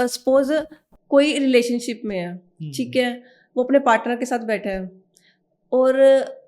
Suppose कोई relationship में है, ठीक है, वो अपने पार्टनर के साथ बैठा है और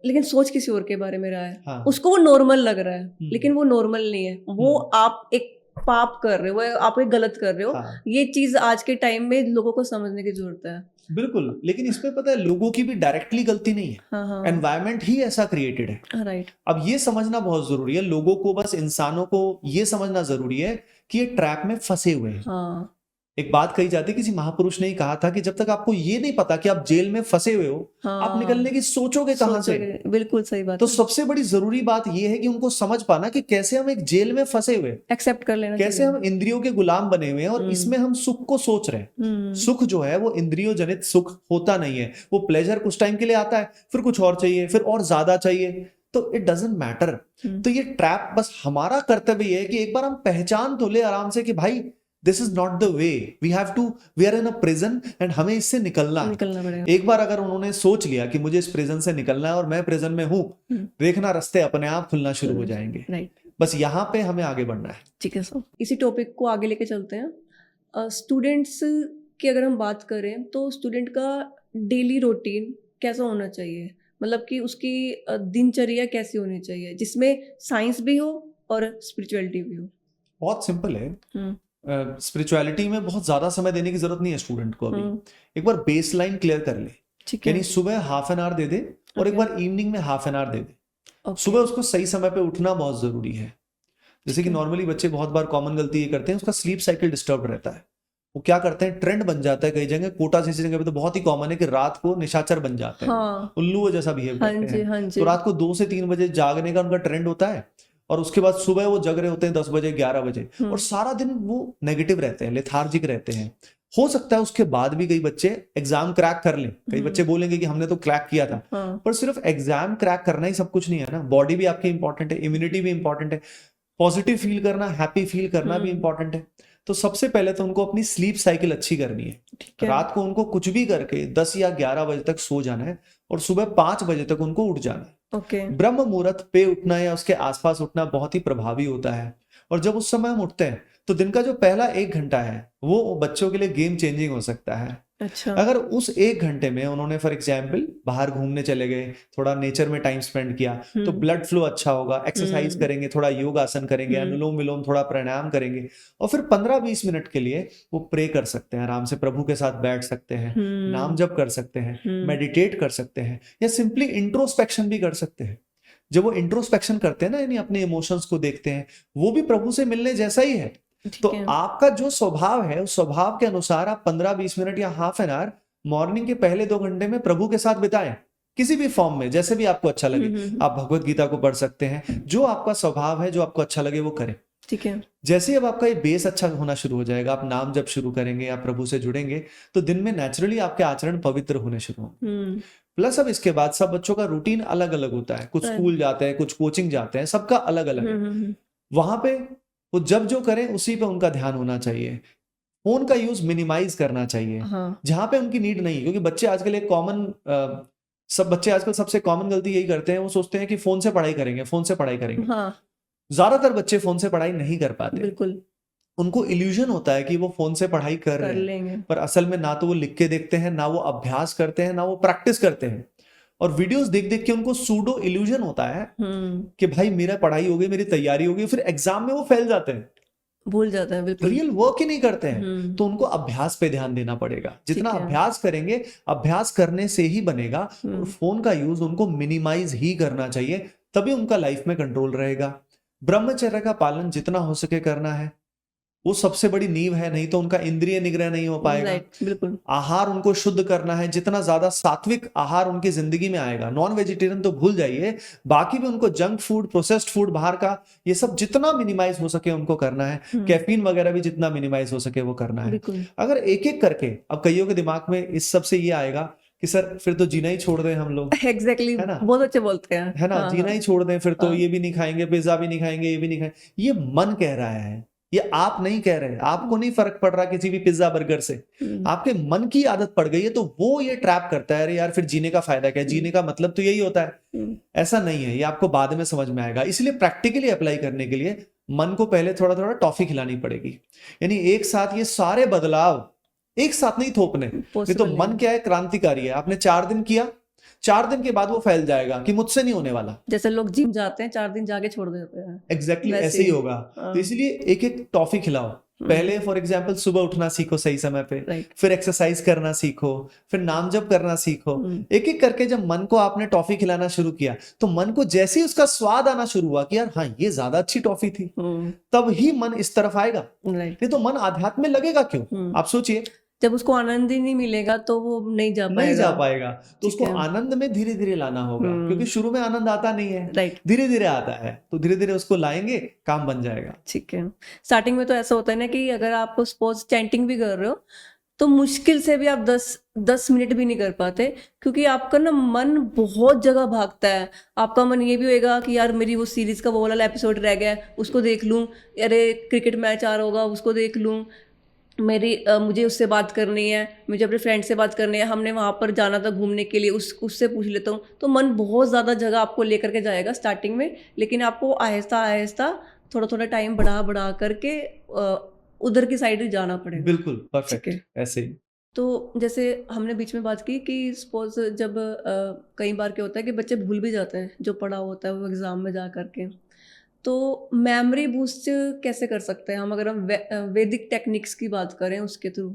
लेकिन सोच किसी और के बारे में रहा है, हाँ। उसको वो नॉर्मल लग रहा है लेकिन वो नॉर्मल नहीं है, वो आप एक पाप कर रहे हो, वो आप एक गलत कर रहे हो। हाँ। ये चीज आज के टाइम में लोगों को समझने की जरूरत है। बिल्कुल, लेकिन इसमें पता है लोगों की भी डायरेक्टली गलती नहीं है, हाँ हाँ एनवायरमेंट ही ऐसा क्रिएटेड है। राइट। अब ये समझना बहुत जरूरी है, लोगों को, बस इंसानों को ये समझना जरूरी है कि ये ट्रैप में फंसे हुए हैं। हाँ एक बात कही जाती है, किसी महापुरुष ने ही कहा था कि जब तक आपको ये नहीं पता कि आप जेल में फंसे हुए हो, हाँ आप निकलने की सोचोगे कहां से? बिल्कुल सही बात तो है। सबसे बड़ी जरूरी बात यह है कि उनको समझ पाना कि कैसे हम एक जेल में फंसे हुए, एक्सेप्ट कर लेना कैसे हम इंद्रियों के गुलाम बने हुए हैं और इसमें हम सुख को सोच रहे हैं। सुख जो है वो इंद्रियों जनित सुख होता नहीं है, वो प्लेजर कुछ टाइम के लिए आता है, फिर कुछ और चाहिए, फिर और ज्यादा चाहिए, तो इट डजंट मैटर। तो ये ट्रैप, बस हमारा कर्तव्य ये है कि एक बार हम पहचान तो ले आराम से कि भाई this is not the way, we have to, we are in a prison and हमें इससे निकलना पड़ेगा। एक बार अगर उन्होंने सोच लिया कि मुझे इस प्रिजन से निकलना है और मैं प्रिजन में हूं, देखना रास्ते अपने आप खुलना शुरू हो जाएंगे। राइट, बस यहाँ पे हमें आगे बढ़ना है। ठीक है सर, इसी टॉपिक को आगे लेके चलते हैं। स्टूडेंट्स की अगर हम बात करें तो स्टूडेंट का डेली रूटीन कैसा होना चाहिए, मतलब कि उसकी दिनचर्या कैसी होनी चाहिए जिसमें साइंस भी हो और स्पिरिचुअलिटी भी हो। बहुत सिंपल है, स्पिरिचुअलिटी में बहुत ज्यादा समय देने की जरूरत नहीं है स्टूडेंट को। अभी एक बार बेस लाइन क्लियर कर ले, यानी सुबह हाफ एन आवर दे दे और एक बार इवनिंग में हाफ एन आवर दे दे। सुबह उसको सही समय पे उठना बहुत जरूरी है। जैसे कि नॉर्मली बच्चे बहुत बार कॉमन गलती ये करते हैं, उसका स्लीप साइकिल डिस्टर्ब रहता है। वो क्या करते हैं, ट्रेंड बन जाता है कई जगह, कोटा जैसी जगह पे तो बहुत ही कॉमन है कि रात को निशाचर बन जाते हैं, उल्लू जैसा बिहेव करते हैं। तो रात को 2 से 3 बजे जागने का उनका ट्रेंड होता है और उसके बाद सुबह वो जग रहे होते हैं 10 बजे 11 बजे और सारा दिन वो नेगेटिव रहते हैं, लेथार्जिक रहते हैं। हो सकता है उसके बाद भी कई बच्चे एग्जाम क्रैक कर लें, कई बच्चे बोलेंगे कि हमने तो क्रैक किया था, पर सिर्फ एग्जाम क्रैक करना ही सब कुछ नहीं है ना। बॉडी भी आपकी इंपॉर्टेंट है, इम्यूनिटी भी इंपॉर्टेंट है, पॉजिटिव फील करना, हैप्पी फील करना भी इंपॉर्टेंट है। तो सबसे पहले तो उनको अपनी स्लीप साइकिल अच्छी करनी है। रात को उनको कुछ भी करके 10 या 11 बजे तक सो जाना है और सुबह 5 बजे तक उनको उठ जाना है। ब्रह्म मुहूर्त पे उठना या उसके आसपास उठना बहुत ही प्रभावी होता है। और जब उस समय हम उठते हैं तो दिन का जो पहला 1 घंटा है वो बच्चों के लिए गेम चेंजिंग हो सकता है। अच्छा। अगर उस 1 घंटे में उन्होंने फॉर एग्जाम्पल बाहर घूमने चले गए, थोड़ा नेचर में टाइम स्पेंड किया, तो ब्लड फ्लो अच्छा होगा। एक्सरसाइज करेंगे, थोड़ा योग आसन करेंगे, अनुलोम विलोम, थोड़ा प्राणायाम करेंगे और फिर 15-20 मिनट के लिए वो प्रे कर सकते हैं, आराम से प्रभु के साथ बैठ सकते हैं, नाम जप कर सकते हैं, मेडिटेट कर सकते हैं या सिंपली इंट्रोस्पेक्शन भी कर सकते हैं। जब वो इंट्रोस्पेक्शन करते हैं ना, यानी अपने इमोशंस को देखते हैं, वो भी प्रभु से मिलने जैसा ही है। तो आपका जो स्वभाव है उस स्वभाव के अनुसार आप 15-20 मिनट या हाफ एन आवर मॉर्निंग के पहले 2 घंटे में प्रभु के साथ बिताएं, किसी भी फॉर्म में, जैसे भी आपको अच्छा लगे। आप भगवत गीता को पढ़ सकते हैं, जो आपका स्वभाव है, जो आपको अच्छा लगे वो करें। ठीक है। जैसे ही अब आपका ये बेस अच्छा होना शुरू हो जाएगा, आप नाम जब शुरू करेंगे, आप प्रभु से जुड़ेंगे, तो दिन में नेचुरली आपके आचरण पवित्र होने शुरू होंगे। प्लस अब इसके बाद सब बच्चों का रूटीन अलग अलग होता है, कुछ स्कूल जाते हैं, कुछ कोचिंग जाते हैं, सबका अलग अलग है। वहां पे वो जब जो करें उसी पे उनका ध्यान होना चाहिए। फोन का यूज मिनिमाइज करना चाहिए जहां पे उनकी नीड नहीं, क्योंकि बच्चे आजकल एक कॉमन, सब बच्चे आजकल सबसे कॉमन गलती यही करते हैं, वो सोचते हैं कि फोन से पढ़ाई करेंगे, फोन से पढ़ाई करेंगे। ज्यादातर बच्चे फोन से पढ़ाई नहीं कर पाते। बिल्कुल। उनको इल्यूजन होता है कि वो फोन से पढ़ाई कर रहे हैं, पर असल में ना तो वो लिख के देखते हैं, ना वो अभ्यास करते हैं, ना वो प्रैक्टिस करते हैं। और वीडियोस देख देख के उनको सूडो इल्यूजन होता है कि भाई मेरा पढ़ाई हो गई, मेरी तैयारी हो गई, फिर एग्जाम में वो फेल जाते हैं, भूल जाते हैं, बिल्कुल रियल वर्क ही नहीं करते हैं। तो उनको अभ्यास पे ध्यान देना पड़ेगा। जितना अभ्यास करेंगे, अभ्यास करने से ही बनेगा। और फोन का यूज उनको मिनिमाइज ही करना चाहिए, तभी उनका लाइफ में कंट्रोल रहेगा। ब्रह्मचर्य का पालन जितना हो सके करना है, वो सबसे बड़ी नींव है, नहीं तो उनका इंद्रिय निग्रह नहीं हो पाएगा। बिल्कुल। आहार उनको शुद्ध करना है, जितना ज्यादा सात्विक आहार उनकी जिंदगी में आएगा, नॉन वेजिटेरियन तो भूल जाइए, बाकी भी उनको जंक फूड, प्रोसेस्ड फूड बाहर का, ये सब जितना मिनिमाइज हो सके उनको करना है। कैफीन वगैरह भी जितना मिनिमाइज हो सके वो करना है। अगर एक एक करके, अब कईयों के दिमाग में इस सब से ये आएगा कि सर फिर तो जीना ही छोड़ दें हम लोग। एग्जैक्टली, है ना, बहुत अच्छे बोलते हैं, है ना, जीना ही छोड़ दें, फिर तो ये भी नहीं खाएंगे, पिज्जा भी नहीं खाएंगे, ये भी नहीं खाएंगे। ये मन कह रहा है, ये आप नहीं कह रहे। आपको नहीं फर्क पड़ रहा किसी भी पिज्जा बर्गर से, आपके मन की आदत पड़ गई है, तो वो ये ट्रैप करता है, अरे यार फिर जीने का फायदा क्या है, जीने का मतलब तो यही होता है। ऐसा नहीं है, ये आपको बाद में समझ में आएगा। इसलिए प्रैक्टिकली अप्लाई करने के लिए मन को पहले थोड़ा थोड़ा टॉफी खिलानी पड़ेगी। यानी एक साथ ये सारे बदलाव एक साथ नहीं थोपने। नहीं तो मन क्या है, क्रांतिकारी है। आपने 4 दिन किया, 4 दिन के बाद वो फैल जाएगा कि मुझसे नहीं होने वाला। जैसे लोग जिम जाते हैं 4 दिन जाके छोड़ देते हैं, एग्जैक्टली ऐसे ही होगा। तो इसलिए एक एक टॉफी खिलाओ। पहले फॉर एग्जाम्पल सुबह उठना सीखो सही समय पे, फिर एक्सरसाइज करना सीखो, फिर नाम जप करना सीखो। एक एक करके जब मन को आपने टॉफी खिलाना शुरू किया तो मन को जैसे ही उसका स्वाद आना शुरू हुआ कि यार हाँ ये ज्यादा अच्छी टॉफी थी, तब ही मन इस तरफ आएगा। नहीं तो मन आध्यात्म में लगेगा क्यों? आप सोचिए, जब उसको आनंद ही नहीं मिलेगा तो वो नहीं जा पाएगा। तो उसको आनंद में धीरे धीरे लाना होगा, क्योंकि शुरू में आनंद आता नहीं है, धीरे धीरे आता है। तो धीरे धीरे उसको लाएंगे, काम बन जाएगा। ठीक है। स्टार्टिंग में तो ऐसा होता है ना कि अगर आप सपोज चैंटिंग भी कर रहे हो तो मुश्किल से भी आप 10 मिनट भी नहीं कर पाते, क्योंकि आपका ना मन बहुत जगह भागता है। आपका मन ये भी होएगा कि यार मेरी वो सीरीज का वो वाला एपिसोड रह गया है, उसको देख लूँ, अरे क्रिकेट मैच आ रहा होगा उसको देख लूँ, मुझे उससे बात करनी है, मुझे अपने फ्रेंड से बात करनी है, हमने वहाँ पर जाना था घूमने के लिए, उससे पूछ लेता हूँ। तो मन बहुत ज़्यादा जगह आपको लेकर के जाएगा स्टार्टिंग में, लेकिन आपको आहिस्ता आहिस्ता थोड़ा थोड़ा टाइम बढ़ा करके उधर की साइड ही जाना पड़ेगा। बिल्कुल परफेक्ट, ऐसे ही। तो जैसे हमने बीच में बात की कि सपोज जब कई बार क्या होता है कि बच्चे भूल भी जाते हैं जो पढ़ा होता है वो एग्ज़ाम में जा करके, तो मेमोरी बूस्ट कैसे कर सकते हैं हम, अगर हम वैदिक टेक्निक्स की बात करें उसके थ्रू?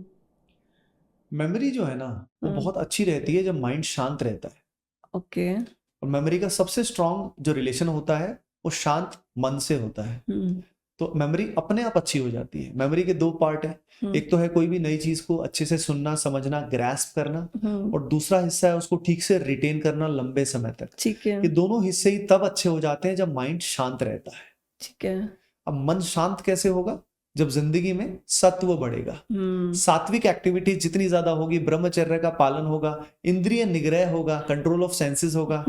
मेमोरी जो है ना वो बहुत अच्छी रहती है जब माइंड शांत रहता है। ओके। और मेमोरी का सबसे स्ट्रॉन्ग जो रिलेशन होता है वो शांत मन से होता है। तो मेमोरी अपने आप अच्छी हो जाती है। मेमोरी के 2 पार्ट है, एक तो है कोई भी नई चीज को अच्छे से सुनना, समझना, ग्रैस्प करना, और दूसरा हिस्सा है उसको ठीक से रिटेन करना लंबे समय तक। ठीक है। ये दोनों हिस्से ही तब अच्छे हो जाते हैं जब माइंड शांत रहता है। ठीक है। अब मन शांत कैसे होगा? जब जिंदगी में सत्व बढ़ेगा, सात्विक एक्टिविटी जितनी ज्यादा होगी, ब्रह्मचर्य का पालन होगा, इंद्रिय निग्रह होगा, कंट्रोल ऑफ सेंसेस होगा,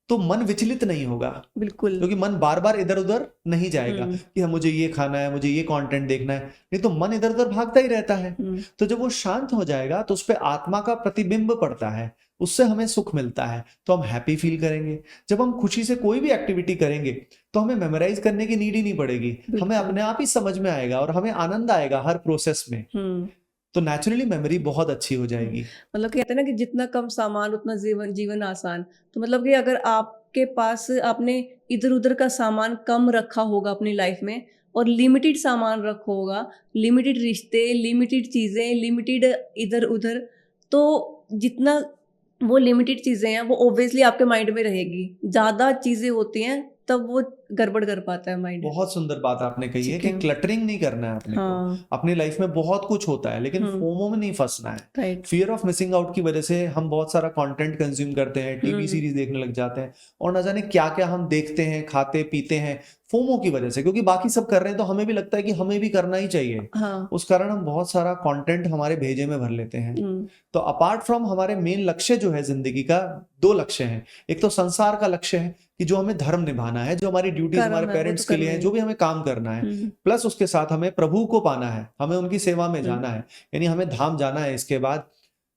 तो मन विचलित नहीं होगा। बिल्कुल। क्योंकि मन बार बार इधर उधर नहीं जाएगा कि हाँ मुझे ये खाना है, मुझे ये कंटेंट देखना है, नहीं तो मन इधर उधर भागता ही रहता है। तो जब वो शांत हो जाएगा तो उस पर आत्मा का प्रतिबिंब पड़ता है, उससे हमें सुख मिलता है, तो हम हैप्पी फील करेंगे। जब हम खुशी से कोई भी एक्टिविटी करेंगे तो हमें मेमोराइज करने की नीड ही नहीं पड़ेगी, हमें अपने आप ही समझ में आएगा और हमें आनंद आएगा हर प्रोसेस में। तो नेचुरली मेमोरी बहुत अच्छी हो जाएगी। मतलब कहते हैं ना कि जितना कम सामान उतना जीवन आसान। तो मतलब कि अगर आपके पास आपने इधर उधर का सामान कम रखा होगा अपनी लाइफ में और लिमिटेड सामान रखा होगा, लिमिटेड रिश्ते, लिमिटेड चीज़ें, लिमिटेड इधर उधर, तो जितना वो लिमिटेड चीज़ें हैं वो ऑब्वियसली आपके माइंड में रहेगी। ज़्यादा चीज़ें होती हैं तब वो गड़बड़ कर पाता है माइंड। बहुत सुंदर बात आपने कही है कि क्लटरिंग नहीं करना है अपने को। अपनी लाइफ में बहुत कुछ होता है लेकिन फोमो में नहीं फंसना है। फियर ऑफ मिसिंग आउट की वजह से हम बहुत सारा कंटेंट कंज्यूम करते हैं, टीवी सीरीज देखने लग जाते हैं और न जाने क्या क्या हम देखते हैं, खाते पीते हैं फोमो की वजह से, क्योंकि बाकी सब कर रहे हैं तो हमें भी लगता है कि हमें भी करना ही चाहिए। उस कारण हम बहुत सारा कंटेंट हमारे भेजे में भर लेते हैं। तो अपार्ट फ्रॉम हमारे मेन लक्ष्य जो है जिंदगी का, 2 लक्ष्य हैं। एक तो संसार का लक्ष्य है कि जो हमें धर्म निभाना है, जो हमारी ड्यूटीज हमारे पेरेंट्स के लिए है, जो भी हमें काम करना है, प्लस उसके साथ हमें प्रभु को पाना है, हमें उनकी सेवा में जाना है, यानी हमें धाम जाना है। इसके बाद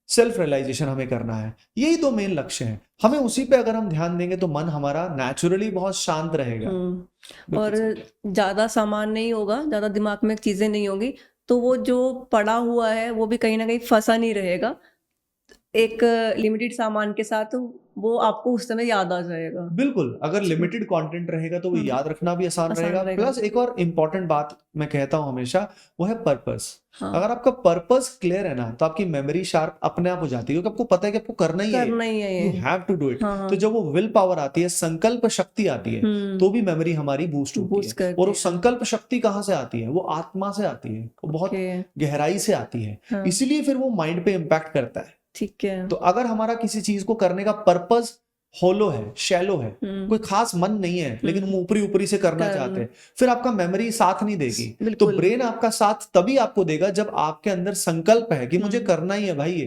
सेल्फ रियलाइजेशन हमें करना है। यही 2 मेन लक्ष्य हैं। हमें उसी पे अगर हम ध्यान देंगे तो मन हमारा नेचुरली बहुत शांत रहेगा। और ज्यादा सामान नहीं होगा, ज्यादा दिमाग में चीजें नहीं होंगी, तो वो जो पड़ा हुआ है वो भी कहीं ना कहीं फंसा नहीं रहेगा। एक लिमिटेड सामान के साथ वो आपको उस समय याद आ जाएगा। बिल्कुल, अगर लिमिटेड कंटेंट रहेगा तो वो याद रखना भी आसान रहेगा। प्लस एक और इम्पोर्टेंट बात मैं कहता हूँ हमेशा, वो है पर्पस। अगर आपका पर्पस क्लियर है ना तो आपकी मेमोरी शार्प अपने आप हो जाती है, क्योंकि आपको पता है कि आपको करना ही है, you have to do it. तो जब वो विल पावर आती है, संकल्प शक्ति आती है, तो भी मेमोरी हमारी बूस्ट होती है। और वो संकल्प शक्ति कहाँ से आती है? वो आत्मा से आती है, वो बहुत गहराई से आती है, इसीलिए फिर वो माइंड पे इम्पैक्ट करता है। ठीक है। तो अगर हमारा किसी चीज को करने का पर्पस होलो है, शैलो है, कोई खास मन नहीं है, लेकिन हम ऊपरी ऊपरी से करना चाहते हैं, फिर आपका मेमोरी साथ नहीं देगी। तो ब्रेन आपका साथ तभी आपको देगा जब आपके अंदर संकल्प है कि मुझे करना ही है भाई ये,